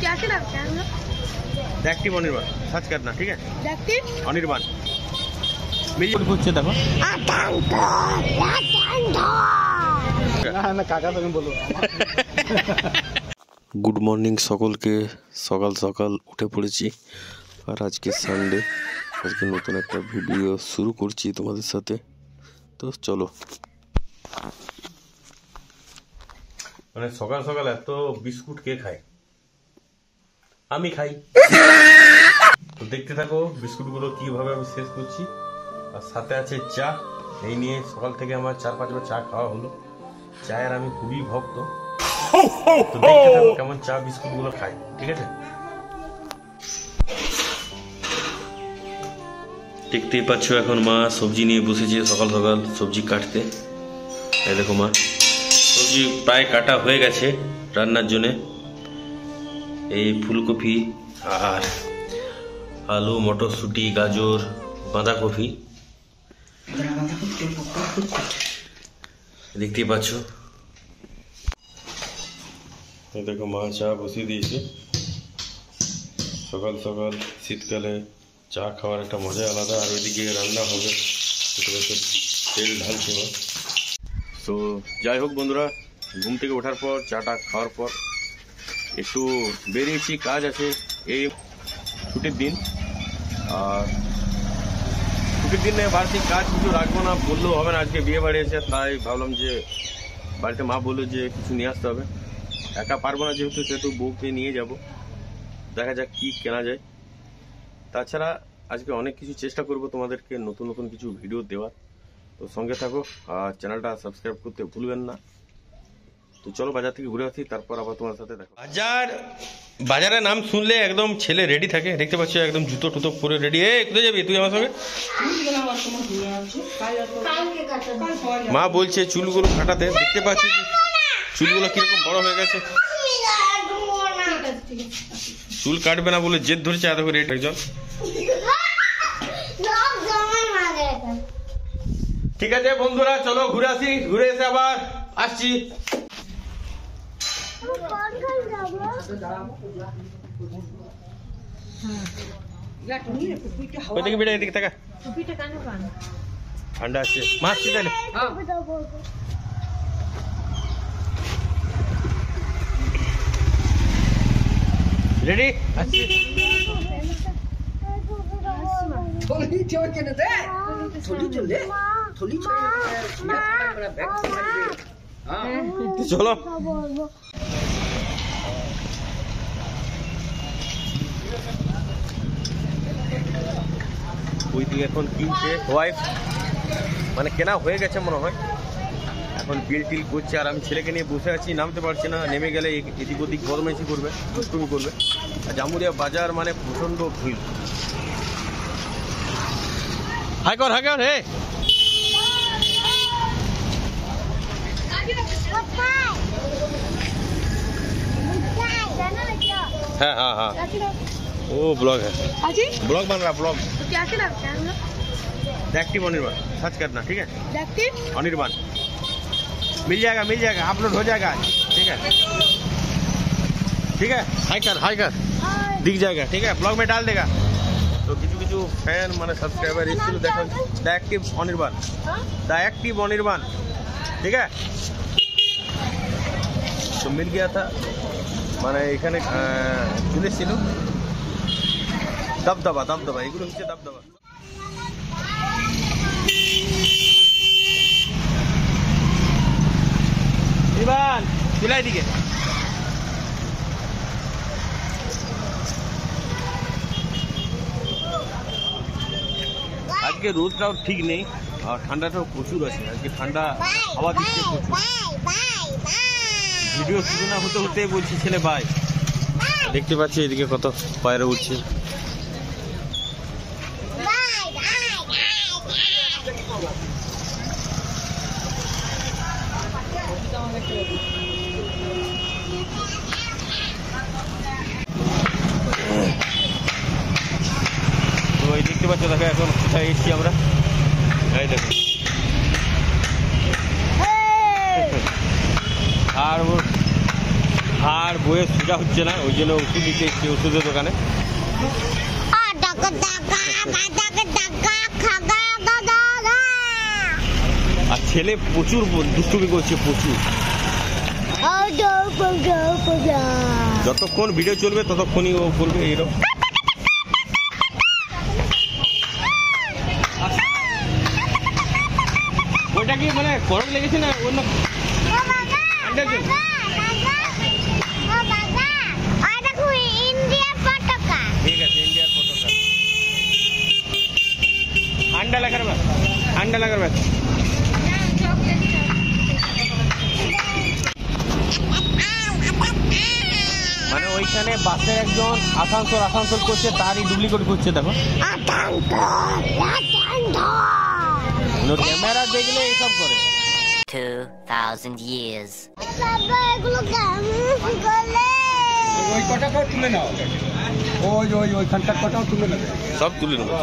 कैसे लगता है? एक्टिव अनिर्बाण सर्च करना, ठीक है? एक्टिव अनिर्बाण मिल पूछছে দেখো না কাকা তুমি বলো। গুড মর্নিং সকলকে, সকাল সকাল উঠে পড়েছি আর আজকে সানডে, আজকে নতুন একটা ভিডিও শুরু করছি তোমাদের সাথে। তো চলো, মানে সকাল সকাল এত বিস্কুট কে খায়? আমি খাই। তো দেখতে থাকো বিস্কুটগুলো কিভাবে আমি শেষ করছি। আর সাথে আছে চা, এই নিয়ে সকাল থেকে আমার 4-5 বার চা খাওয়া হলো। চায়ের আমি খুবই ভক্ত। তো দেখতে থাকো কেমন চা বিস্কুটগুলো খাই, ঠিক আছে? দেখতেই পাচ্ছ এখন মা সবজি নিয়ে বসেছে, সকাল সকাল সবজি কাটতে। এই দেখো মা সবজি প্রায় কাটা হয়ে গেছে রান্নার জন্যে। এই ফুলকপি আর আলু, মটরশুঁটি, গাজর, বাঁধাকপি দেখতেই পাচ্ছ। দেখো মা চা বসিয়ে দিয়েছে। সকাল সকাল শীতকালে চা খাওয়ার একটা মজা আলাদা। আর ওইদিকে রান্না হবে, তেল ঢালছে মা। তো যাই হোক বন্ধুরা, ঘুম থেকে ওঠার পর চাটা খাওয়ার পর একটু বেরিয়েছি, কাজ আছে। এই ছুটির দিন, আর ছুটির দিনে বাড়িতে কাজ কিছু রাখবো না বললেও হবে না। আজকে বিয়ে বাড়ি এসে তাই ভাবলাম যে বাড়িতে মা বললো যে কিছু নিয়ে আসতে হবে। একা পারবো না যেহেতু, সেহেতু বউকে নিয়ে যাব। দেখা যাক কি কেনা যায়। তাছাড়া আজকে অনেক কিছু চেষ্টা করব তোমাদেরকে নতুন নতুন কিছু ভিডিও দেওয়ার। তো সঙ্গে থাকো আর চ্যানেলটা সাবস্ক্রাইব করতে ভুলবেন না। তো চলো বাজার থেকে ঘুরে আসি, তারপর আবার তোমার সাথে দেখো। বাজারের নাম শুনলে একদম ছেলে রেডি থাকে, দেখতে পাচ্ছ একদম জুতো টুতো পরে রেডি। এ কোথায় যাবি তুই আমার সঙ্গে? মা বলছে চুলগুলো কাটাতে, দেখতে পাচ্ছ চুলগুলো কিরকম বড় হয়ে গেছে। চুল কাটবে না বলে জেদ ধরেছে এত করে একজন। ঠিক আছে বন্ধুরা, চলো ঘুরে আসি, ঘুরে এসে আবার আসছি। ঠান্ডা আছে মা, আসছি তাহলে। রেডি আসছি। চলো ওই দিকে এখন কিনছে ওয়াইফ, মানে কেনা হয়ে গেছে মনে হয়। এখন বিল টিল করছে আর আমি ছেলেকে নিয়ে বসে আছি, নামতে পারছি না। নেমে গেলে এদিক ওদিক বদমাইশি করবে, দুষ্টুমি করবে। আর জামুরিয়া বাজার মানে প্রচন্ড ভিড়। হাই কর হে। हाँ हाँ हाँ वो ब्लॉग है, ब्लॉग बन रहा ब्लॉग। तो कैसे लगता है? एक्टिव अनिर्बाण सर्च करना, ठीक है? एक्टिव अनिर्बाण मिल जाएगा अपलोड हो जाएगा आज, ठीक है? ठीक है, हाई कर दिख जाएगा, ठीक है? ब्लॉग में डाल देगा। तो কিছু ফ্যান মানে সাবস্ক্রাইবার এসেছিল, দেখো দ্য অ্যাক্টিভ অনির্বাণ, ঠিক है? तो मिल गया था, মানে এখানে চলে ছিল দবদবা এগুলো হচ্ছে দবদবা। ইবান চলাই দিকে। আজকে রোদটাও ঠিক নেই আর ঠান্ডাটাও প্রচুর আছে। আজকে ঠান্ডা হাওয়া দিচ্ছে প্রচুর। ভিডিও শুরু না হতে হতে বলছি ছেলে ভাই। দেখতে পাচ্ছি এদিকে কত পায়রা উঠছে। তো এই দেখতে পাচ্ছ, দেখো এখন কোথায় এসছি আমরা। এই দেখো আর বইয়ের সোজা হচ্ছে না, ওই জন্য ওষুধ দিতে এসছি ওষুধের দোকানে। আর ছেলে প্রচুর দুষ্টুমি করছে, প্রচুর। যতক্ষণ ভিডিও চলবে ততক্ষণই ও করবে এরকম। ওইটা কি মানে করোনা লেগেছে না অন্য? ঠিক আছে, ইন্ডিয়ার পতাকা। ঠান্ডা লাগার ব্যাস, ঠান্ডা লাগার ব্যাস। মানে ওইখানে বাসের একজন আসানসোল করছে, তারই ডুপ্লিকেট করছে। দেখো ক্যামেরা দেখলে এইসব করে। 2000 years. ওই কটাটাও তুলে নাও, ওইখানকার কটাও তুলে নেবে, সব তুলে নেবো।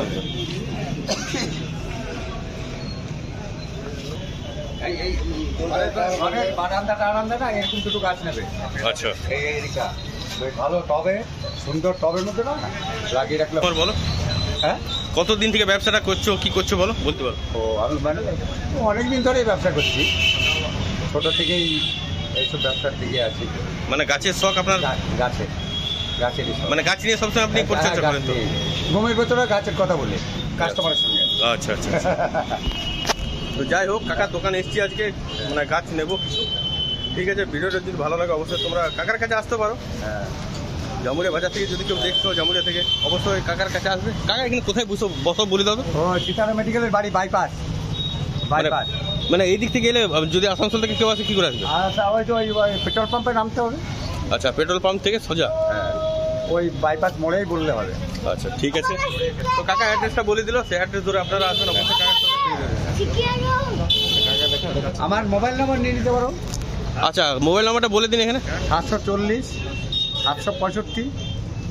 বারান্দাটা এরকম দুটো গাছ নেবে। আচ্ছা, এইটা ভালো টবে, সুন্দর টবের মধ্যে না লাগিয়ে রাখলে। বলো হ্যাঁ, কতদিন থেকে ব্যবসাটা করছো, কি করছো বলো, বলতে পারো? ও আমি মানে অনেকদিন ধরেই ব্যবসা করছি, ছোট থেকেই এইসব ব্যবসার দিকে আছি। মানে গাছের শখ আপনার? গাছের মানে গাছ নিয়ে সবসময় আপনি পরিচর্যা করেন তো? ঘুমের ভেতরে গাছের কথা বলে কাস্টমারের সঙ্গে। আচ্ছা আচ্ছা। তো যাই হোক, কাকার দোকানে এসছি আজকে, মানে গাছ নেবো কিছু। ঠিক আছে, ভিডিওটা যদি ভালো লাগে অবশ্যই তোমরা কাকার কাছে আসতে পারো। হ্যাঁ, জামুরিয়া বাজার থেকে যদি কেউ দেখছো জামুরিয়া থেকে, অবশ্যই কাকার কাছে আসবে। কাকা এখানে কোথায় বসো বলে দাও তো? ও সীতারাম মেডিকেলের বাড়ি, বাইপাস। মানে এই দিক থেকে এলে যদি আসানসোল থেকে কেউ আসে কি করে আসবে? আচ্ছা, ওই তো ওই পেট্রোল পাম্পে নামতে হবে। আচ্ছা, পেট্রোল পাম্প থেকে সোজা? হ্যাঁ, ওই বাইপাস মোড়েই বললে হবে। আচ্ছা ঠিক আছে। তো কাকা অ্যাড্রেসটা বলে দিল, সেই অ্যাড্রেস ধরে আপনারা আসবেন, অবশ্যই কাকার সাথে পেয়ে যাবেন। আমার মোবাইল নাম্বার নিয়ে নিতে পারো। আচ্ছা, মোবাইল নাম্বারটা বলে দিন এখানে। 740 765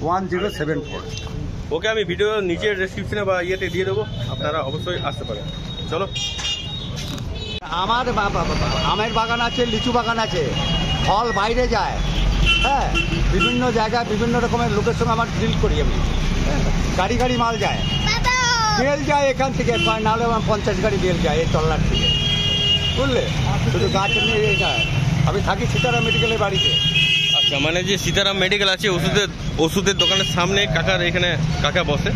1074। ওকে, আমি ভিডিও নিচের ডেসক্রিপশনে বা ইয়েতে দিয়ে দেবো, আপনারা অবশ্যই আসতে পারেন। চলো। আমার আমের বাগান আছে, লিচু বাগান আছে, ফল বাইরে যায়। হ্যাঁ, বিভিন্ন জায়গায় বিভিন্ন রকমের লোকের সঙ্গে আমার ডিল করি আমি। গাড়ি গাড়ি মাল যায়, বেল যায় এখান থেকে, নাহলে আমার 50 গাড়ি বেল যায় এই তল্লার থেকে, বুঝলে। শুধু গাছ নিয়ে যায়। আমি থাকি সীতারাম মেডিকেলের বাড়িতে। আচ্ছা, মানে যে সীতারাম মেডিকেল আছে ওষুধের দোকানের সামনে কাকার এখানে কাকা বসে।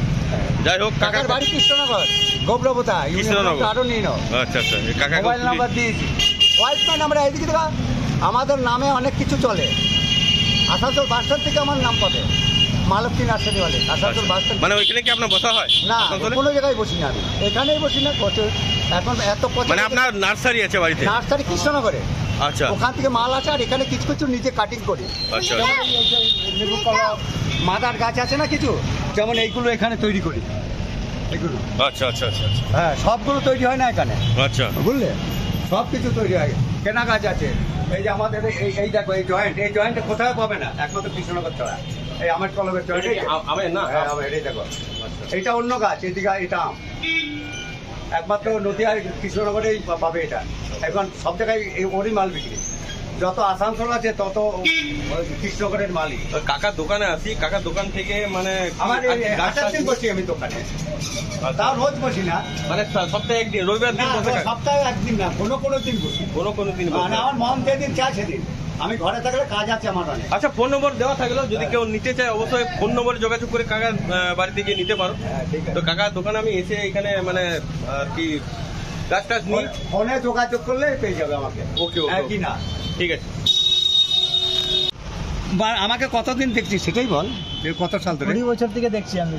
যাই হোক, কাকার বাড়ি কৃষ্ণনগর, গোবরাবতা, কৃষ্ণনগর। আরো নিয়ে নাও। আচ্ছা আচ্ছা, কাকা মোবাইল নাম্বার দিয়েছি। ওয়াইফম্যান আমরা এদিকে দেখা, আমাদের নামে অনেক কিছু চলে। আসানসোল বাস স্ট্যান্ড থেকে আমার নাম পাবে, মালতী নার্সারি বলে। Asansol bus stand. মানে ওইখানে কি আপনার বসা হয়? না, কোনো জায়গায় বসি না আমি, এখানেই বসি না। এখন এত মানে আপনার নার্সারি আছে বাড়িতে? নার্সারি কৃষ্ণনগরে। আচ্ছা, ওখান থেকে মাল আসে, আর এখানে কিছু কিছু নিজে কাটিং করি। আচ্ছা, লেবু কলা, মাদার গাছ আছে না কিছু, যেমন এইগুলো এখানে তৈরি করি। এগুলো আচ্ছা আচ্ছা আচ্ছা। হ্যাঁ, সবগুলো তৈরি হয় না এখানে, আচ্ছা, বুঝলে। সব কিছু তৈরি হয়, কেনা গাছ আছে। এই যে আমাদের এই দেখো, এই জয়েন্টে কোথাও পাবে না, একমাত্র কৃষ্ণনগর ছাড়া। এই আমার কলমের জয়েন্ট না? এই দেখো, এইটা অন্য গাছ, এদিকে এটা আম। একমাত্র নদীয়ার কৃষ্ণনগরেই পাবে এটা। এখন সব জায়গায় ওরই মাল বিক্রি, যত আসানসোল আছে তত কৃষ্ণনগরের মালই। কাকার দোকানে আসি, কাকার দোকান থেকে মানে আমার দিন বসি আমি দোকানে, তাও রোজ বসি না। মানে সপ্তাহে একদিন, রবিবার দিন বসে? সপ্তাহে একদিন না, কোনো দিন বসি। কোনো দিন মানে আমার মন যেদিন চায় সেদিন। আমি ঘরে থাকলে কাজ আছে আমার অনেক। আচ্ছা, ফোন নম্বর দেওয়া থাকলো, যদি কেউ নিতে চায় অবশ্যই ফোন নম্বরে যোগাযোগ করে কাকার বাড়িতে গিয়ে নিতে পারো। ঠিক আছে। তো কাকার দোকানে আমি এসে এখানে মানে আর কি গাছ টাছ নিই, ফোনে যোগাযোগ করলে পেয়ে যাবে আমাকে। ওকে কি না, ঠিক আছে। আমাকে কতদিন দেখছিস সেটাই বল, কত সাল ধরে? 20 বছর থেকে দেখছি আমি।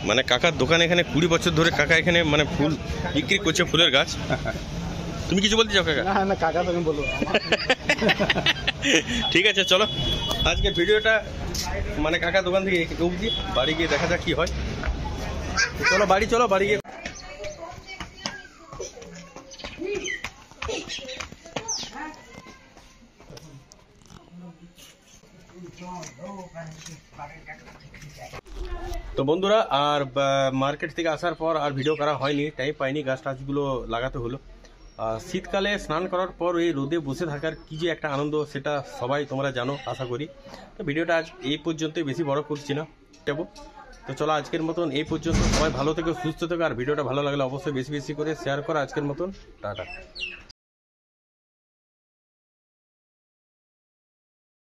মানে কাকার দোকান এখানে 20 বছর ধরে কাকা এখানে মানে ফুল বিক্রি করছে, ফুলের গাছ। তুমি কিছু বলতে চাও কাকা? না কাকা, তুমি বলো। ঠিক আছে, চলো আজকে ভিডিওটা মানে কাকা দোকান থেকে অবধি, বাড়ি গিয়ে দেখা যাক কি হয়। চলো বাড়ি গিয়ে। তো বন্ধুরা, আর মার্কেট থেকে আসার পর আর ভিডিও করা হয়নি, টাইম পাইনি, গাছ টাছগুলো লাগাতে হলো। শীতকালে স্নান করার পর এই রোদে বসে থাকার কি যে একটা আনন্দ, সেটা সবাই তোমরা জানো আশা করি। তো ভিডিওটা আজ এই পর্যন্তই, বেশি বড় করছি না, যাবো। তো চলো আজকের মতন এই পর্যন্ত, সবাই ভালো থেকো, সুস্থ থেকো, আর ভিডিওটা ভালো লাগলে অবশ্যই বেশি বেশি করে শেয়ার করো। আজকের মতন টাটা।